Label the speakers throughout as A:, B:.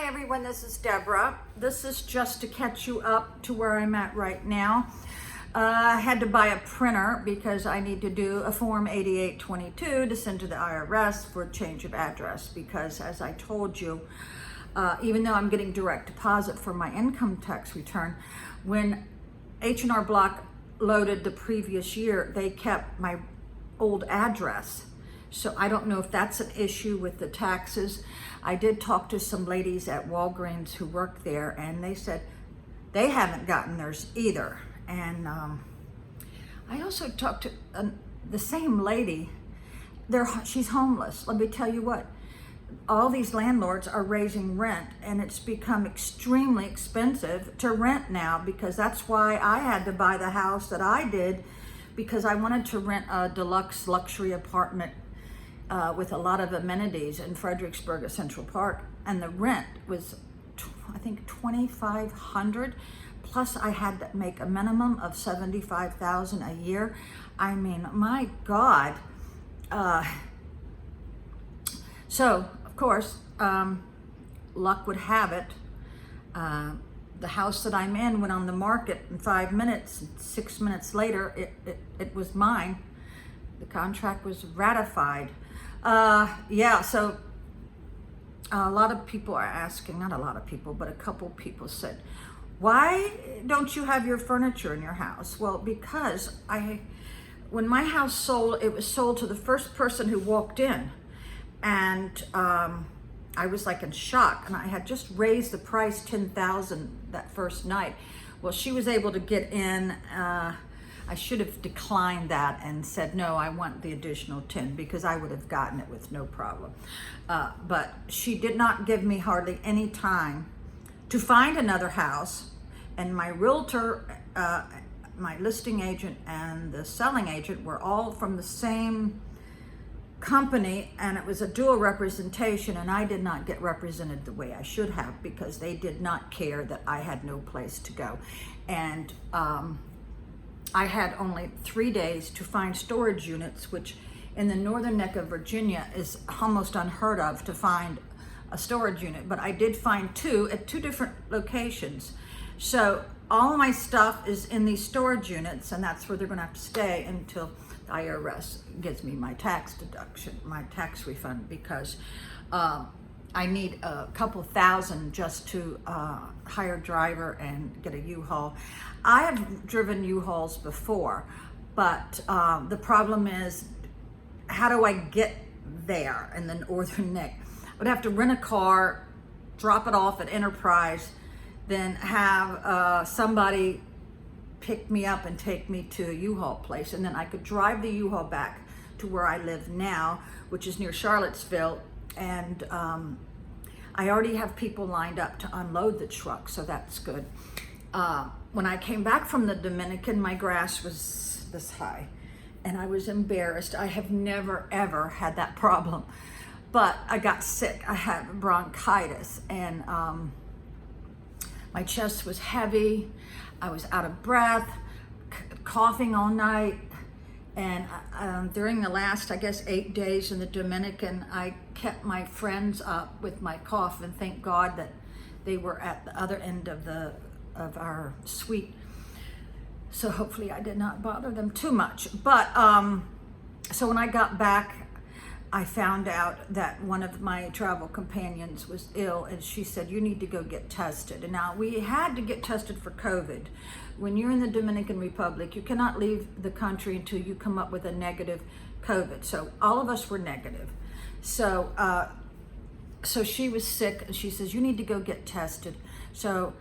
A: everyone, this is Deborah. This is just to catch you up to where I'm at right now. I had to buy a printer because I need to do a Form 8822 to send to the IRS for change of address because, as I told you, even though I'm getting direct deposit for my income tax return, when H&R Block loaded the previous year, they kept my old address. So I don't know if that's an issue with the taxes. I did talk to some ladies at Walgreens who work there, and they said they haven't gotten theirs either. And I also talked to the same lady. She's homeless. Let me tell you what, all these landlords are raising rent, and it's become extremely expensive to rent now, because that's why I had to buy the house that I did, because I wanted to rent a deluxe luxury apartment with a lot of amenities in Fredericksburg at Central Park, and the rent was, I think, $2,500. Plus, I had to make a minimum of $75,000 a year. I mean, my God. So, of course, luck would have it. The house that I'm in went on the market in 5 minutes. 6 minutes later, it was mine. The contract was ratified. So a lot of people are asking, not a lot of people, but a couple people said, why don't you have your furniture in your house? Well, because when my house sold, it was sold to the first person who walked in. And I was like in shock, and I had just raised the price $10,000 that first night. Well, she was able to get in. I should have declined that and said, no, I want the additional 10, because I would have gotten it with no problem. But she did not give me hardly any time to find another house. And my realtor, my listing agent, and the selling agent were all from the same company, and it was a dual representation, and I did not get represented the way I should have, because they did not care that I had no place to go. And I had only 3 days to find storage units, which in the northern neck of Virginia is almost unheard of to find a storage unit, but I did find 2 at 2 different locations. So all of my stuff is in these storage units, and that's where they're gonna have to stay until the IRS gives me my tax deduction, my tax refund, because I need a couple thousand just to hire a driver and get a U-Haul. I have driven U-Hauls before, but the problem is, how do I get there in the northern neck? I would have to rent a car, drop it off at Enterprise, then have somebody pick me up and take me to a U-Haul place, and then I could drive the U-Haul back to where I live now, which is near Charlottesville. And I already have people lined up to unload the truck, so that's good. When I came back from the Dominican, my grass was this high, and I was embarrassed. I have never, ever had that problem, but I got sick. I had bronchitis, and my chest was heavy. I was out of breath, coughing all night. And during the last, I guess, 8 days in the Dominican, I kept my friends up with my cough, and thank God that they were at the other end of our suite. So hopefully I did not bother them too much. But so when I got back, I found out that one of my travel companions was ill, and she said, you need to go get tested. And now we had to get tested for COVID. When you're in the Dominican Republic, you cannot leave the country until you come up with a negative COVID. So all of us were negative. So she was sick, and she says, you need to go get tested. So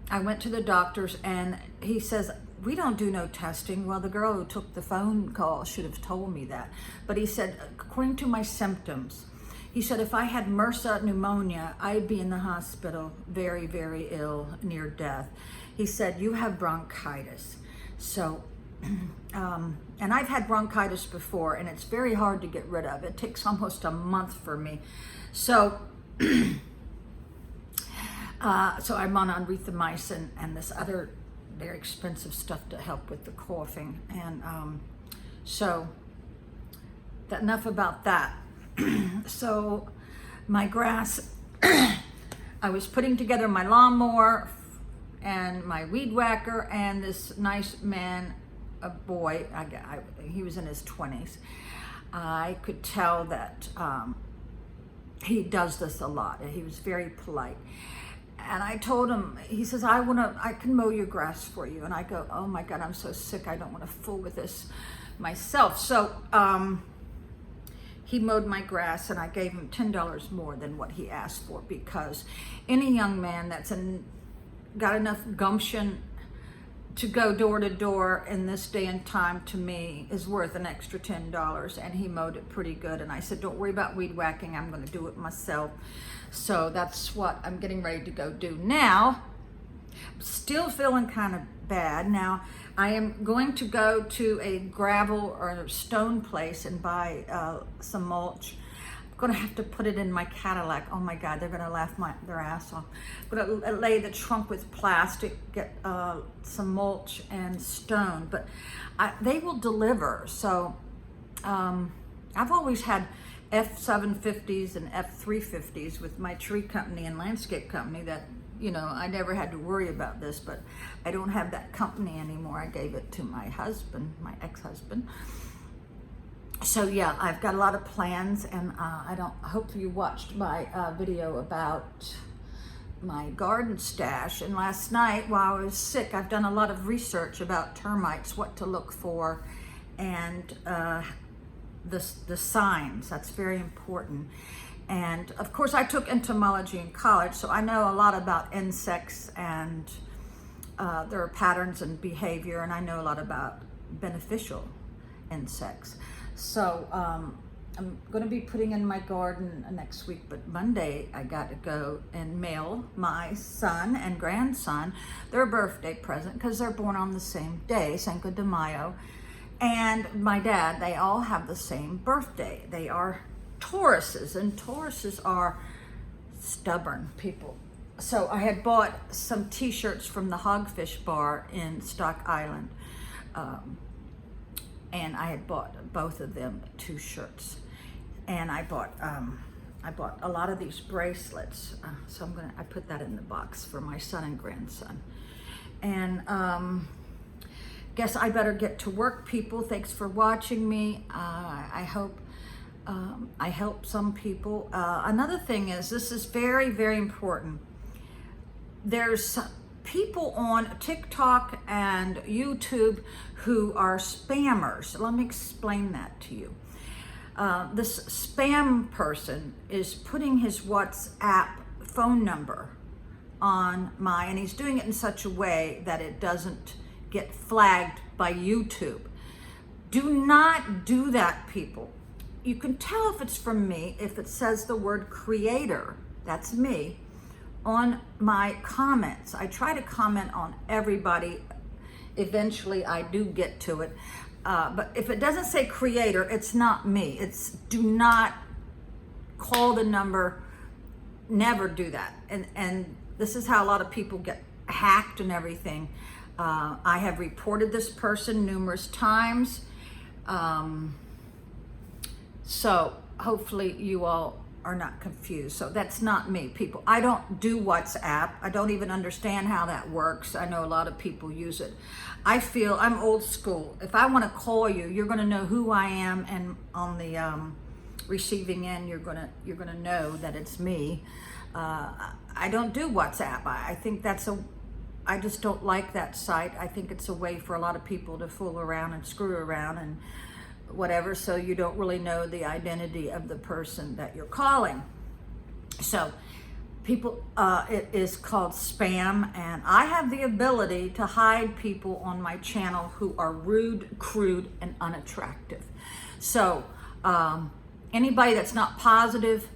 A: I went to the doctor's, and he says, we don't do no testing. Well, the girl who took the phone call should have told me that. But he said, according to my symptoms, he said, if I had Mrsa pneumonia, I'd be in the hospital very, very ill, near death. He said, you have bronchitis. So, and I've had bronchitis before, and it's very hard to get rid of. It takes almost a month for me. So, so I'm on erythromycin and this other very expensive stuff to help with the coughing. And so enough about that. So my grass I was putting together my lawnmower and my weed whacker, and this nice man, a boy, he was in his 20s. I could tell that he does this a lot. He was very polite. And I told him, he says, I can mow your grass for you. And I go, oh my God, I'm so sick. I don't want to fool with this myself. So he mowed my grass, and I gave him $10 more than what he asked for, because any young man that's got enough gumption to go door to door in this day and time, to me, is worth an extra $10. And he mowed it pretty good. And I said, don't worry about weed whacking. I'm going to do it myself. So that's what I'm getting ready to go do now. I'm still feeling kind of bad. Now, I am going to go to a gravel or stone place and buy some mulch. I'm going to have to put it in my Cadillac. Oh my God, they're going to laugh their ass off. I'm going to lay the trunk with plastic, get some mulch and stone, but they will deliver. So I've always had F750s and F350s with my tree company and landscape company that, you know, I never had to worry about this, but I don't have that company anymore. I gave it to my husband, my ex-husband. So yeah, I've got a lot of plans, and hopefully you watched my video about my garden stash. And last night while I was sick, I've done a lot of research about termites, what to look for, and the signs. That's very important. And of course, I took entomology in college, so I know a lot about insects and their patterns and behavior, and I know a lot about beneficial insects. So I'm going to be putting in my garden next week, but Monday I got to go and mail my son and grandson their birthday present, because they're born on the same day, Cinco de Mayo, and my dad. They all have the same birthday. They are Tauruses, and Tauruses are stubborn people. So I had bought some t-shirts from the Hogfish Bar in Stock Island, and I had bought both of them 2 shirts, and I bought a lot of these bracelets. So I put that in the box for my son and grandson. And guess I better get to work, people. Thanks for watching me. I hope I help some people. Another thing is, this is very, very important. There's people on TikTok and YouTube who are spammers. Let me explain that to you. This spam person is putting his WhatsApp phone number on and he's doing it in such a way that it doesn't get flagged by YouTube. Do not do that, people. You can tell if it's from me if it says the word creator, that's me, on my comments. I try to comment on everybody. Eventually I do get to it. But if it doesn't say creator, it's not me. Do not call the number. Never do that. And this is how a lot of people get hacked and everything. I have reported this person numerous times. So hopefully you all are not confused. So that's not me, people. I don't do WhatsApp. I don't even understand how that works. I know a lot of people use it. I feel I'm old school. If I want to call you, you're going to know who I am, and on the receiving end, you're going to know that it's me. I don't do WhatsApp. I think I just don't like that site. I think it's a way for a lot of people to fool around and screw around and whatever, so you don't really know the identity of the person that you're calling. So people, it is called spam, and I have the ability to hide people on my channel who are rude, crude, and unattractive. So anybody that's not positive,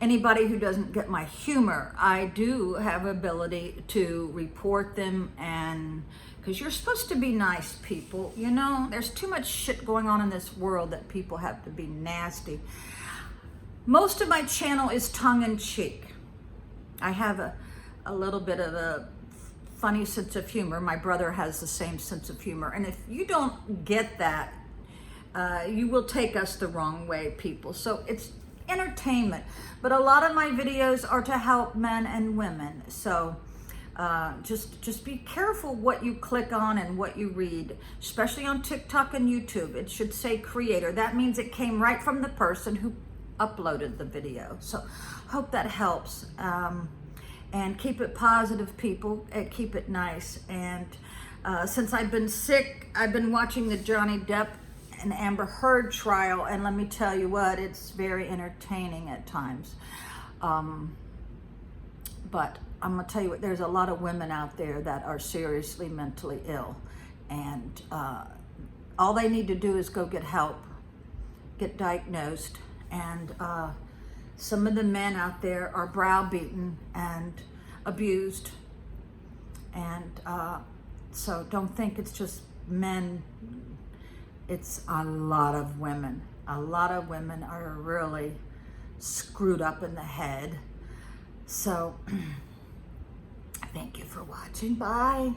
A: anybody who doesn't get my humor, I do have ability to report them, and because you're supposed to be nice, people. You know, there's too much shit going on in this world that people have to be nasty. Most of my channel is tongue-in-cheek. I have a little bit of a funny sense of humor. My brother has the same sense of humor. And if you don't get that, you will take us the wrong way, people. So entertainment. But a lot of my videos are to help men and women. So just be careful what you click on and what you read, especially on TikTok and YouTube. It should say creator. That means it came right from the person who uploaded the video. So hope that helps. And keep it positive, people, and keep it nice. And since I've been sick, I've been watching the Johnny Depp and Amber Heard trial, and let me tell you what, it's very entertaining at times. But I'm gonna tell you what, there's a lot of women out there that are seriously mentally ill, and all they need to do is go get help, get diagnosed. And some of the men out there are browbeaten and abused, and so don't think it's just men. It's a lot of women. A lot of women are really screwed up in the head. So thank you for watching. Bye.